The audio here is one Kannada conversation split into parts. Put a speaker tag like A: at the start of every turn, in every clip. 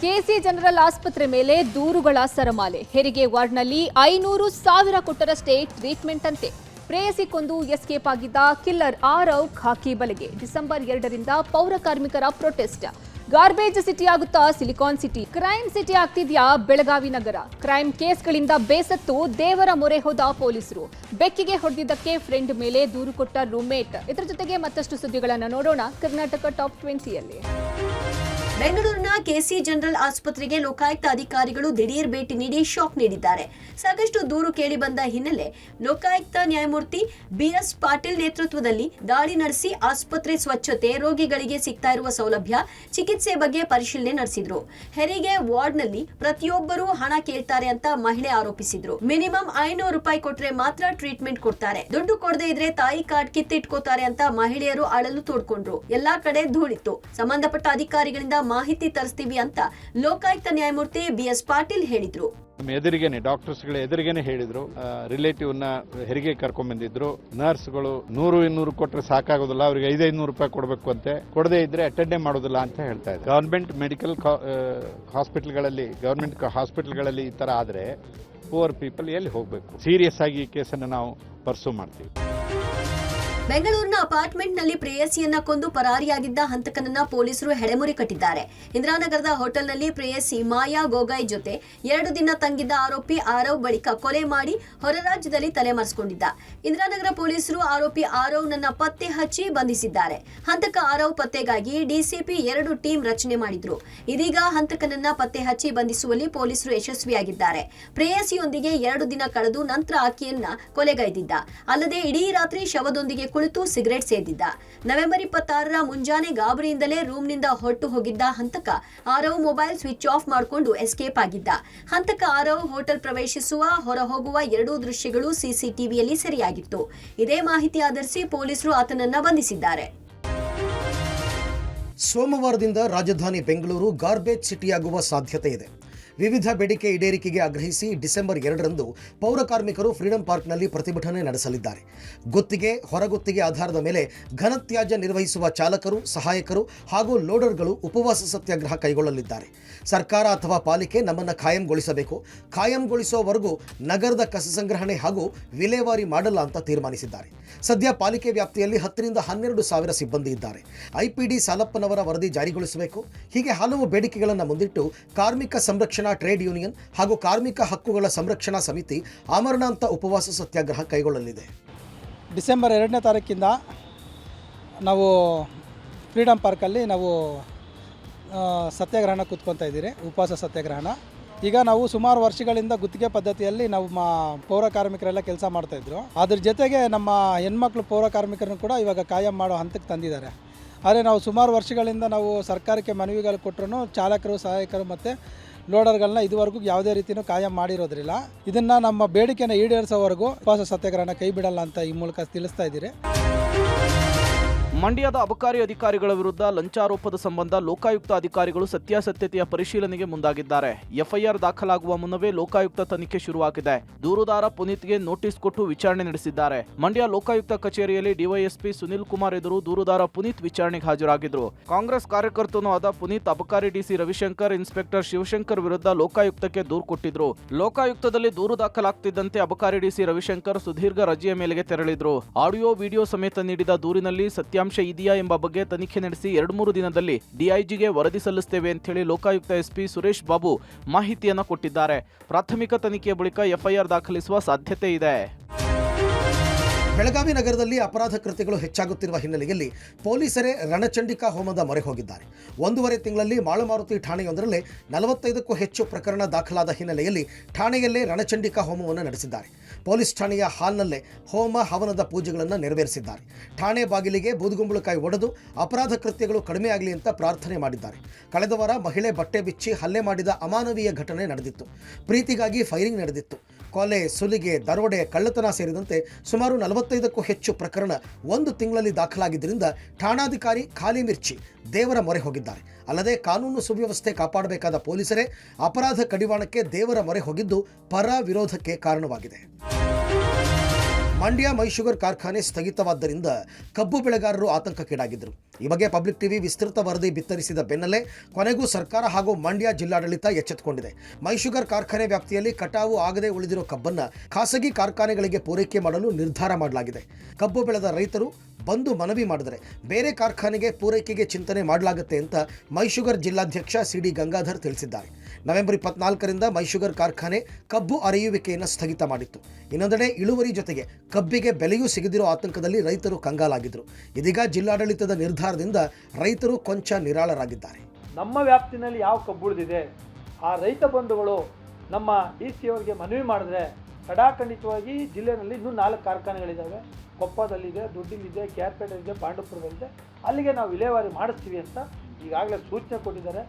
A: ಕೆಸಿ ಜನರಲ್ ಆಸ್ಪತ್ರೆ ಮೇಲೆ ದೂರುಗಳ ಸರಮಾಲೆ. ಹೆರಿಗೆ ವಾರ್ಡ್ನಲ್ಲಿ 500,000 ಕೊಟ್ಟರಷ್ಟೇ ಟ್ರೀಟ್ಮೆಂಟ್ ಅಂತೆ. ಪ್ರೇಯಸಿ ಕೊಂದು ಎಸ್ಕೇಪ್ ಆಗಿದ್ದ ಕಿಲ್ಲರ್ ಆರವ್ ಖಾಕಿ ಬಲೆಗೆ. ಡಿಸೆಂಬರ್ 2ರಿಂದ ಪೌರ ಕಾರ್ಮಿಕರ ಪ್ರೊಟೆಸ್ಟ್. ಗಾರ್ಬೇಜ್ ಸಿಟಿ ಆಗುತ್ತಾ ಸಿಲಿಕಾನ್ ಸಿಟಿ? ಕ್ರೈಮ್ ಸಿಟಿ ಆಗ್ತಿದ್ಯಾ ಬೆಳಗಾವಿ ನಗರ? ಕ್ರೈಮ್ ಕೇಸ್ಗಳಿಂದ ಬೇಸತ್ತು ದೇವರ ಮೊರೆ ಹೋದ ಪೊಲೀಸರು. ಬೆಕ್ಕಿಗೆ ಹೊಡೆದಿದ್ದಕ್ಕೆ ಫ್ರೆಂಡ್ ಮೇಲೆ ದೂರು ಕೊಟ್ಟ ರೂಮ್ಮೇಟ್. ಇದರ ಜೊತೆಗೆ ಮತ್ತಷ್ಟು ಸುದ್ದಿಗಳನ್ನು ನೋಡೋಣ ಕರ್ನಾಟಕ ಟಾಪ್ 20ಯಲ್ಲಿ.
B: ಬೆಂಗಳೂರಿನ ಕೆಸಿ ಜನರಲ್ ಆಸ್ಪತ್ರೆಗೆ ಲೋಕಾಯುಕ್ತ ಅಧಿಕಾರಿಗಳು ದಿಢೀರ್ ಭೇಟಿ ನೀಡಿ ಶಾಕ್ ನೀಡಿದ್ದಾರೆ. ಸಾಕಷ್ಟು ದೂರು ಕೇಳಿ ಬಂದ ಹಿನ್ನೆಲೆ ಲೋಕಾಯುಕ್ತ ನ್ಯಾಯಮೂರ್ತಿ ಬಿಎಸ್ ಪಾಟೀಲ್ ನೇತೃತ್ವದಲ್ಲಿ ದಾಳಿ ನಡೆಸಿ ಆಸ್ಪತ್ರೆ ಸ್ವಚ್ಛತೆ, ರೋಗಿಗಳಿಗೆ ಸಿಗ್ತಾ ಇರುವ ಸೌಲಭ್ಯ, ಚಿಕಿತ್ಸೆ ಬಗ್ಗೆ ಪರಿಶೀಲನೆ ನಡೆಸಿದ್ರು. ಹೆರಿಗೆ ವಾರ್ಡ್ನಲ್ಲಿ ಪ್ರತಿಯೊಬ್ಬರೂ ಹಣ ಕೇಳ್ತಾರೆ ಅಂತ ಮಹಿಳೆ ಆರೋಪಿಸಿದ್ರು. ಮಿನಿಮಮ್ 500 ರೂಪಾಯಿ ಕೊಟ್ರೆ ಮಾತ್ರ ಟ್ರೀಟ್ಮೆಂಟ್ ಕೊಡ್ತಾರೆ, ದುಡ್ಡು ಕೊಡದೇ ಇದ್ರೆ ತಾಯಿ ಕಾರ್ಡ್ ಕಿತ್ತಿಟ್ಕೋತಾರೆ ಅಂತ ಮಹಿಳೆಯರು ಅಳಲು ತೋಡ್ಕೊಂಡ್ರು. ಎಲ್ಲಾ ಕಡೆ ಧೂಳಿತ್ತು. ಸಂಬಂಧಪಟ್ಟ ಅಧಿಕಾರಿಗಳಿಂದ ಮಾಹಿತಿ ತರಿಸ್ತೀವಿ ಅಂತ ಲೋಕಾಯುಕ್ತ ನ್ಯಾಯಮೂರ್ತಿ ಬಿಎಸ್ ಪಾಟೀಲ್ ಹೇಳಿದ್ರು.
C: ಎದುರಿಗೇನೆ ಡಾಕ್ಟರ್ಸ್ಗಳ ಎದುರಿಗೇನೆ ಹೇಳಿದ್ರು. ರಿಲೇಟಿವ್ ನ ಹೆರಿಗೆ ಕರ್ಕೊಂಡ್ ಬಂದಿದ್ರು. ನರ್ಸ್ಗಳು 100-200 ಕೊಟ್ರೆ ಸಾಕಾಗೋದಿಲ್ಲ, ಅವರಿಗೆ 500 ರೂಪಾಯಿ ಕೊಡಬೇಕು ಅಂತೆ, ಕೊಡದೇ ಇದ್ರೆ ಅಟೆಂಡೇ ಮಾಡೋದಿಲ್ಲ ಅಂತ ಹೇಳ್ತಾ ಇದ್ದಾರೆ. ಗವರ್ಮೆಂಟ್ ಮೆಡಿಕಲ್ ಹಾಸ್ಪಿಟಲ್ಗಳಲ್ಲಿ ಈ ತರ ಆದ್ರೆ ಪೂರ್ ಪೀಪಲ್ ಎಲ್ಲಿ ಹೋಗ್ಬೇಕು? ಸೀರಿಯಸ್ ಆಗಿ ಈ ಕೇಸನ್ನು ನಾವು ಪರ್ಸೂ ಮಾಡ್ತೀವಿ.
B: ಬೆಂಗಳೂರಿನ ಅಪಾರ್ಟ್ಮೆಂಟ್ನಲ್ಲಿ ಪ್ರೇಯಸಿಯನ್ನ ಕೊಂದು ಪರಾರಿಯಾಗಿದ್ದ ಹಂತಕನನ್ನ ಪೊಲೀಸರು ಹೆಡೆಮುರಿ ಕಟ್ಟಿದ್ದಾರೆ. ಇಂದಿರಾನಗರದ ಹೋಟೆಲ್ನಲ್ಲಿ ಪ್ರೇಯಸಿ ಮಾಯಾ ಗೋಗಾಯ್ ಜೊತೆ 2 ದಿನ ತಂಗಿದ್ದ ಆರೋಪಿ ಆರವ್ ಬಳಿಕ ಕೊಲೆ ಮಾಡಿ ಹೊರ ರಾಜ್ಯದಲ್ಲಿ ತಲೆಮರೆಸಿಕೊಂಡಿದ್ದ. ಇಂದಿರಾನಗರ ಪೊಲೀಸರು ಆರೋಪಿ ಆರವ್ನನ್ನ ಪತ್ತೆ ಹಚ್ಚಿ ಬಂಧಿಸಿದ್ದಾರೆ. ಹಂತಕ ಆರವ್ ಪತ್ತೆಗಾಗಿ ಡಿಸಿಪಿ 2 ಟೀಮ್ ರಚನೆ ಮಾಡಿದ್ರು. ಇದೀಗ ಹಂತಕನನ್ನ ಪತ್ತೆ ಹಚ್ಚಿ ಬಂಧಿಸುವಲ್ಲಿ ಪೊಲೀಸರು ಯಶಸ್ವಿಯಾಗಿದ್ದಾರೆ. ಪ್ರೇಯಸಿಯೊಂದಿಗೆ 2 ದಿನ ಕಳೆದು ನಂತರ ಆಕೆಯನ್ನ ಕೊಲೆಗೈದಿದ್ದ. ಅಲ್ಲದೆ ಇಡೀ ರಾತ್ರಿ ಶವದೊಂದಿಗೆ ಕುಳಿತು ಸಿಗರೇಟ್ ಸೇದಿದ್ದ. ನವೆಂಬರ್ 26ರ ಮುಂಜಾನೆ ಗಾಬರಿಯಿಂದಲೇ ರೂಮ್ನಿಂದ ಹೊರಟು ಹೋಗಿದ್ದ ಹಂತಕ ಆರವ್ ಮೊಬೈಲ್ ಸ್ವಿಚ್ ಆಫ್ ಮಾಡಿಕೊಂಡು ಎಸ್ಕೇಪ್ ಆಗಿದ್ದ. ಹಂತಕ ಆರವ್ ಹೋಟೆಲ್ ಪ್ರವೇಶಿಸುವ, ಹೊರ ಹೋಗುವ 2 ದೃಶ್ಯಗಳು ಸಿಸಿಟಿವಿಯಲ್ಲಿ ಸೆರೆಯಾಗಿತ್ತು. ಇದೇ ಮಾಹಿತಿ ಆಧರಿಸಿ ಪೊಲೀಸರು ಆತನನ್ನ ಬಂಧಿಸಿದ್ದಾರೆ.
D: ಸೋಮವಾರದಿಂದ ರಾಜಧಾನಿ ಬೆಂಗಳೂರು ಗಾರ್ಬೇಜ್ ಸಿಟಿಯಾಗುವ ಸಾಧ್ಯತೆ ಇದೆ. ವಿವಿಧ ಬೇಡಿಕೆ ಈಡೇರಿಕೆಗೆ ಆಗ್ರಹಿಸಿ ಡಿಸೆಂಬರ್ 2ರಂದು ಪೌರ ಕಾರ್ಮಿಕರು ಫ್ರೀಡಂ ಪಾರ್ಕ್ನಲ್ಲಿ ಪ್ರತಿಭಟನೆ ನಡೆಸಲಿದ್ದಾರೆ. ಗುತ್ತಿಗೆ, ಹೊರಗುತ್ತಿಗೆ ಆಧಾರದ ಮೇಲೆ ಘನತ್ಯಾಜ್ಯ ನಿರ್ವಹಿಸುವ ಚಾಲಕರು, ಸಹಾಯಕರು ಹಾಗೂ ಲೋಡರ್ಗಳು ಉಪವಾಸ ಸತ್ಯಾಗ್ರಹ ಕೈಗೊಳ್ಳಲಿದ್ದಾರೆ. ಸರ್ಕಾರ ಅಥವಾ ಪಾಲಿಕೆ ನಮ್ಮನ್ನು ಖಾಯಂಗೊಳಿಸಬೇಕು, ಖಾಯಂಗೊಳಿಸುವವರೆಗೂ ನಗರದ ಕಸ ಸಂಗ್ರಹಣೆ ಹಾಗೂ ವಿಲೇವಾರಿ ಮಾಡಲ್ಲ ಅಂತ ತೀರ್ಮಾನಿಸಿದ್ದಾರೆ. ಸದ್ಯ ಪಾಲಿಕೆ ವ್ಯಾಪ್ತಿಯಲ್ಲಿ 10ರಿಂದ 12 ಸಾವಿರ ಸಿಬ್ಬಂದಿ ಇದ್ದಾರೆ. ಐಪಿಡಿ ಸಾಲಪ್ಪನವರ ವರದಿ ಜಾರಿಗೊಳಿಸಬೇಕು. ಹೀಗೆ ಹಲವು ಬೇಡಿಕೆಗಳನ್ನು ಮುಂದಿಟ್ಟು ಕಾರ್ಮಿಕ ಸಂರಕ್ಷಣಾ ಟ್ರೇಡ್ ಯೂನಿಯನ್ ಹಾಗೂ ಕಾರ್ಮಿಕ ಹಕ್ಕುಗಳ ಸಂರಕ್ಷಣಾ ಸಮಿತಿ ಆಮರಣಾಂತ ಉಪವಾಸ ಸತ್ಯಾಗ್ರಹ ಕೈಗೊಳ್ಳಲಿದೆ.
E: ಡಿಸೆಂಬರ್ 2ನೇ ತಾರೀಕಿಂದ ನಾವು ಫ್ರೀಡಂ ಪಾರ್ಕಲ್ಲಿ ನಾವು ಸತ್ಯಾಗ್ರಹಣ ಕೂತ್ಕೊತಾ ಇದ್ದೀರಿ, ಉಪವಾಸ ಸತ್ಯಾಗ್ರಹಣ. ಈಗ ನಾವು ಸುಮಾರು ವರ್ಷಗಳಿಂದ ಗುತ್ತಿಗೆ ಪದ್ಧತಿಯಲ್ಲಿ ನಾವು ಪೌರ ಕಾರ್ಮಿಕರೆಲ್ಲ ಕೆಲಸ ಮಾಡ್ತಾಯಿದ್ರು. ಅದ್ರ ಜೊತೆಗೆ ನಮ್ಮ ಹೆಣ್ಮಕ್ಳು ಪೌರ ಕಾರ್ಮಿಕರನ್ನು ಕೂಡ ಇವಾಗ ಕಾಯಂ ಮಾಡೋ ಹಂತಕ್ಕೆ ತಂದಿದ್ದಾರೆ. ಆದರೆ ನಾವು ಸುಮಾರು ವರ್ಷಗಳಿಂದ ನಾವು ಸರ್ಕಾರಕ್ಕೆ ಮನವಿಗಳು ಕೊಟ್ಟರು ಚಾಲಕರು, ಸಹಾಯಕರು ಮತ್ತು ಲೋಡರ್ಗಳನ್ನ ಇದುವರೆಗೂ ಯಾವುದೇ ರೀತಿಯೂ ಕಾಯಂ ಮಾಡಿರೋದ್ರಿಲ್ಲ. ಇದನ್ನು ನಮ್ಮ ಬೇಡಿಕೆನ ಈಡೇರಿಸೋವರೆಗೂ ಉಪವಾಸ ಸತ್ಯಾಗ್ರಹನ ಕೈ ಬಿಡಲ್ಲ ಅಂತ ಈ ಮೂಲಕ ತಿಳಿಸ್ತಾ ಇದ್ದೀರಿ.
F: ಮಂಡ್ಯದ ಅಬಕಾರಿ ಅಧಿಕಾರಿಗಳ ವಿರುದ್ಧ ಲಂಚಾರೋಪದ ಸಂಬಂಧ ಲೋಕಾಯುಕ್ತ ಅಧಿಕಾರಿಗಳು ಸತ್ಯಾಸತ್ಯತೆಯ ಪರಿಶೀಲನೆಗೆ ಮುಂದಾಗಿದ್ದಾರೆ. ಎಫ್ಐಆರ್ ದಾಖಲಾಗುವ ಮುನ್ನವೇ ಲೋಕಾಯುಕ್ತ ತನಿಖೆ ಶುರುವಾಗಿದೆ. ದೂರುದಾರ ಪುನೀತ್ಗೆ ನೋಟಿಸ್ ಕೊಟ್ಟು ವಿಚಾರಣೆ ನಡೆಸಿದ್ದಾರೆ. ಮಂಡ್ಯ ಲೋಕಾಯುಕ್ತ ಕಚೇರಿಯಲ್ಲಿ ಡಿವೈಎಸ್ಪಿ ಸುನಿಲ್ ಕುಮಾರ್ ಎದುರು ದೂರುದಾರ ಪುನೀತ್ ವಿಚಾರಣೆಗೆ ಹಾಜರಾಗಿದ್ರು. ಕಾಂಗ್ರೆಸ್ ಕಾರ್ಯಕರ್ತನೂ ಆದ ಪುನೀತ್ ಅಬಕಾರಿ ಡಿಸಿ ರವಿಶಂಕರ್, ಇನ್ಸ್ಪೆಕ್ಟರ್ ಶಿವಶಂಕರ್ ವಿರುದ್ಧ ಲೋಕಾಯುಕ್ತಕ್ಕೆ ದೂರು ಕೊಟ್ಟಿದ್ರು. ಲೋಕಾಯುಕ್ತದಲ್ಲಿ ದೂರು ದಾಖಲಾಗ್ತಿದ್ದಂತೆ ಅಬಕಾರಿ ಡಿಸಿ ರವಿಶಂಕರ್ ಸುದೀರ್ಘ ರಜೆಯ ಮೇಲೆಗೆ ತೆರಳಿದ್ರು. ಆಡಿಯೋ ವಿಡಿಯೋ ಸಮೇತ ನೀಡಿದ ದೂರಿನಲ್ಲಿ ಸತ್ಯಾಂಶ ಇದೆಯಾ ಎಂಬ ಬಗ್ಗೆ ತನಿಖೆ ನಡೆಸಿ 2-3 ದಿನದಲ್ಲಿ ಡಿಐಜಿಗೆ ವರದಿ ಸಲ್ಲಿಸುತ್ತೇವೆ ಅಂತ ಹೇಳಿ ಲೋಕಾಯುಕ್ತ ಎಸ್ಪಿ ಸುರೇಶ್ ಬಾಬು ಮಾಹಿತಿಯನ್ನು ಕೊಟ್ಟಿದ್ದಾರೆ. ಪ್ರಾಥಮಿಕ ತನಿಖೆಯ ಬಳಿಕ ಎಫ್ಐಆರ್ ದಾಖಲಿಸುವ ಸಾಧ್ಯತೆ ಇದೆ.
D: ಬೆಳಗಾವಿ ನಗರದಲ್ಲಿ ಅಪರಾಧ ಕೃತ್ಯಗಳು ಹೆಚ್ಚಾಗುತ್ತಿರುವ ಹಿನ್ನೆಲೆಯಲ್ಲಿ ಪೊಲೀಸರೇ ರಣಚಂಡಿಕಾ ಹೋಮದ ಮೊರೆ ಹೋಗಿದ್ದಾರೆ. 1.5 ತಿಂಗಳಲ್ಲಿ ಮಾಳಮಾರುತಿ ಠಾಣೆಯೊಂದರಲ್ಲೇ 45ಕ್ಕೂ ಹೆಚ್ಚು ಪ್ರಕರಣ ದಾಖಲಾದ ಹಿನ್ನೆಲೆಯಲ್ಲಿ ಠಾಣೆಯಲ್ಲೇ ರಣಚಂಡಿಕಾ ಹೋಮವನ್ನು ನಡೆಸಿದ್ದಾರೆ. ಪೊಲೀಸ್ ಠಾಣೆಯ ಹಾಲ್ನಲ್ಲೇ ಹೋಮ ಹವನದ ಪೂಜೆಗಳನ್ನು ನೆರವೇರಿಸಿದ್ದಾರೆ. ಠಾಣೆ ಬಾಗಿಲಿಗೆ ಬೂದುಗುಂಬಳಕಾಯಿ ಒಡೆದು ಅಪರಾಧ ಕೃತ್ಯಗಳು ಕಡಿಮೆಯಾಗಲಿ ಅಂತ ಪ್ರಾರ್ಥನೆ ಮಾಡಿದ್ದಾರೆ. ಕಳೆದ ವಾರ ಮಹಿಳೆ ಬಟ್ಟೆ ಬಿಚ್ಚಿ ಹಲ್ಲೆ ಮಾಡಿದ ಅಮಾನವೀಯ ಘಟನೆ ನಡೆದಿತ್ತು. ಪ್ರೀತಿಗಾಗಿ ಫೈರಿಂಗ್ ನಡೆದಿತ್ತು. ಕೊಲೆ, ಸುಲಿಗೆ, ದರೋಡೆ, ಕಳ್ಳತನ ಸೇರಿದಂತೆ ಸುಮಾರು 45ಕ್ಕೂ ಹೆಚ್ಚು ಪ್ರಕರಣ 1 ತಿಂಗಳಲ್ಲಿ ದಾಖಲಾಗಿದ್ದರಿಂದ ಠಾಣಾಧಿಕಾರಿ ಖಾಲಿ ಮಿರ್ಚಿ ದೇವರ ಮೊರೆ ಹೋಗಿದ್ದಾರೆ. ಅಲ್ಲದೆ ಕಾನೂನು ಸುವ್ಯವಸ್ಥೆ ಕಾಪಾಡಬೇಕಾದ ಪೊಲೀಸರೇ ಅಪರಾಧ ಕಡಿವಾಣಕ್ಕೆ ದೇವರ ಮೊರೆ ಹೋಗಿದ್ದು ಪರ ವಿರೋಧಕ್ಕೆ ಕಾರಣವಾಗಿದೆ. ಮಂಡ್ಯ ಮೈಶುಗರ್ ಕಾರ್ಖಾನೆ ಸ್ಥಗಿತವಾದ್ದರಿಂದ ಕಬ್ಬು ಬೆಳೆಗಾರರು ಆತಂಕಕ್ಕೀಡಾಗಿದ್ದರು. ಈ ಬಗ್ಗೆ ಪಬ್ಲಿಕ್ ಟಿವಿ ವಿಸ್ತೃತ ವರದಿ ಬಿತ್ತರಿಸಿದ ಬೆನ್ನಲ್ಲೇ ಕೊನೆಗೂ ಸರ್ಕಾರ ಹಾಗೂ ಮಂಡ್ಯ ಜಿಲ್ಲಾಡಳಿತ ಎಚ್ಚೆತ್ತುಕೊಂಡಿದೆ. ಮೈಶುಗರ್ ಕಾರ್ಖಾನೆ ವ್ಯಾಪ್ತಿಯಲ್ಲಿ ಕಟಾವು ಆಗದೆ ಉಳಿದಿರೋ ಕಬ್ಬನ್ನು ಖಾಸಗಿ ಕಾರ್ಖಾನೆಗಳಿಗೆ ಪೂರೈಕೆ ಮಾಡಲು ನಿರ್ಧಾರ ಮಾಡಲಾಗಿದೆ. ಕಬ್ಬು ಬೆಳೆದ ರೈತರು ಬಂದು ಮನವಿ ಮಾಡಿದರೆ ಬೇರೆ ಕಾರ್ಖಾನೆಗೆ ಪೂರೈಕೆಗೆ ಚಿಂತನೆ ಮಾಡಲಾಗುತ್ತೆ ಅಂತ ಮೈಶುಗರ್ ಜಿಲ್ಲಾಧ್ಯಕ್ಷ ಸಿಡಿ ಗಂಗಾಧರ್ ತಿಳಿಸಿದ್ದಾರೆ. ನವೆಂಬರ್ 24ರಿಂದ ಮೈಶುಗರ್ ಕಾರ್ಖಾನೆ ಕಬ್ಬು ಅರೆಯುವಿಕೆಯನ್ನು ಸ್ಥಗಿತ ಮಾಡಿತ್ತು. ಇನ್ನೊಂದೆಡೆ ಇಳುವರಿ ಜೊತೆಗೆ ಕಬ್ಬಿಗೆ ಬೆಲೆಯೂ ಸಿಗದಿರೋ ಆತಂಕದಲ್ಲಿ ರೈತರು ಕಂಗಾಲಾಗಿದ್ದರು. ಇದೀಗ ಜಿಲ್ಲಾಡಳಿತದ ನಿರ್ಧಾರದಿಂದ ರೈತರು ಕೊಂಚ ನಿರಾಳರಾಗಿದ್ದಾರೆ.
G: ನಮ್ಮ ವ್ಯಾಪ್ತಿನಲ್ಲಿ ಯಾವ ಕಬ್ಬು ಉಳಿದಿದೆ ಆ ರೈತ ಬಂಧುಗಳು ನಮ್ಮ DC ಅವರಿಗೆ ಮನವಿ ಮಾಡಿದ್ರೆ ಖಡಾಖಂಡಿತವಾಗಿ ಜಿಲ್ಲೆಯಲ್ಲಿ ಇನ್ನೂ 4 ಕಾರ್ಖಾನೆಗಳಿದ್ದಾವೆ. ಕೊಪ್ಪದಲ್ಲಿದೆ, ದುಡ್ಡಿಲಿದೆ, ಕ್ಯಾರ್ಪೇಟೆಲ್ಲಿದೆ, ಪಾಂಡುಪುರದಲ್ಲಿದೆ. ಅಲ್ಲಿಗೆ ನಾವು ವಿಲೇವಾರಿ ಮಾಡಿಸ್ತೀವಿ ಅಂತ ಈಗಾಗಲೇ ಸೂಚನೆ ಕೊಟ್ಟಿದ್ದಾರೆ.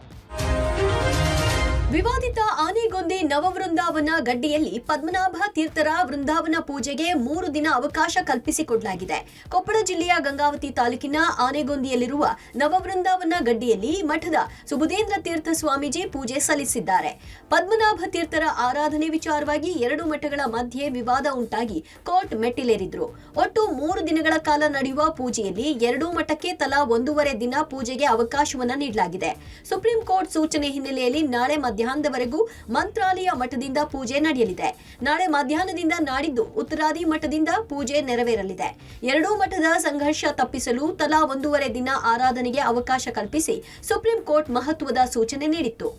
B: ವಿವಾದಿತ ಆನೆಗೊಂದಿ ನವವೃಂದಾವನ ಗಡ್ಡೆಯಲ್ಲಿ ಪದ್ಮನಾಭ ತೀರ್ಥರ ವೃಂದಾವನ ಪೂಜೆಗೆ 3 ದಿನ ಅವಕಾಶ ಕಲ್ಪಿಸಿಕೊಡಲಾಗಿದೆ. ಕೊಪ್ಪಳ ಜಿಲ್ಲೆಯ ಗಂಗಾವತಿ ತಾಲೂಕಿನ ಆನೆಗೊಂದಿಯಲ್ಲಿರುವ ನವವೃಂದಾವನ ಗಡ್ಡೆಯಲ್ಲಿ ಮಠದ ಸುಬುಧೇಂದ್ರ ತೀರ್ಥ ಸ್ವಾಮೀಜಿ ಪೂಜೆ ಸಲ್ಲಿಸಿದ್ದಾರೆ. ಪದ್ಮನಾಭ ತೀರ್ಥರ ಆರಾಧನೆ ವಿಚಾರವಾಗಿ 2 ಮಠಗಳ ಮಧ್ಯೆ ವಿವಾದ ಉಂಟಾಗಿ ಕೋರ್ಟ್ ಮೆಟ್ಟಿಲೇರಿದ್ರು. ಒಟ್ಟು 3 ದಿನಗಳ ಕಾಲ ನಡೆಯುವ ಪೂಜೆಯಲ್ಲಿ 2 ಮಠಕ್ಕೆ ತಲಾ 1.5 ದಿನ ಪೂಜೆಗೆ ಅವಕಾಶವನ್ನ ನೀಡಲಾಗಿದೆ. ಸುಪ್ರೀಂ ಕೋರ್ಟ್ ಸೂಚನೆ ಹಿನ್ನೆಲೆಯಲ್ಲಿ ನಾಳೆ ಮಧ್ಯಾಹ್ನದವರೆಗೂ ಮಂತ್ರಾಲಯ ಮಠದಿಂದ ಪೂಜೆ ನಡೆಯಲಿದೆ. ನಾಳೆ ಮಧ್ಯಾಹ್ನದಿಂದ ನಾಡಿದ್ದು ಉತ್ತರಾದಿ ಮಠದಿಂದ ಪೂಜೆ ನೆರವೇರಲಿದೆ. 2 ಮಠದ ಸಂಘರ್ಷ ತಪ್ಪಿಸಲು ತಲಾ 1.5 ದಿನ ಆರಾಧನೆಗೆ ಅವಕಾಶ ಕಲ್ಪಿಸಿ ಸುಪ್ರೀಂ ಕೋರ್ಟ್ ಮಹತ್ವದ ಸೂಚನೆ ನೀಡಿತ್ತು.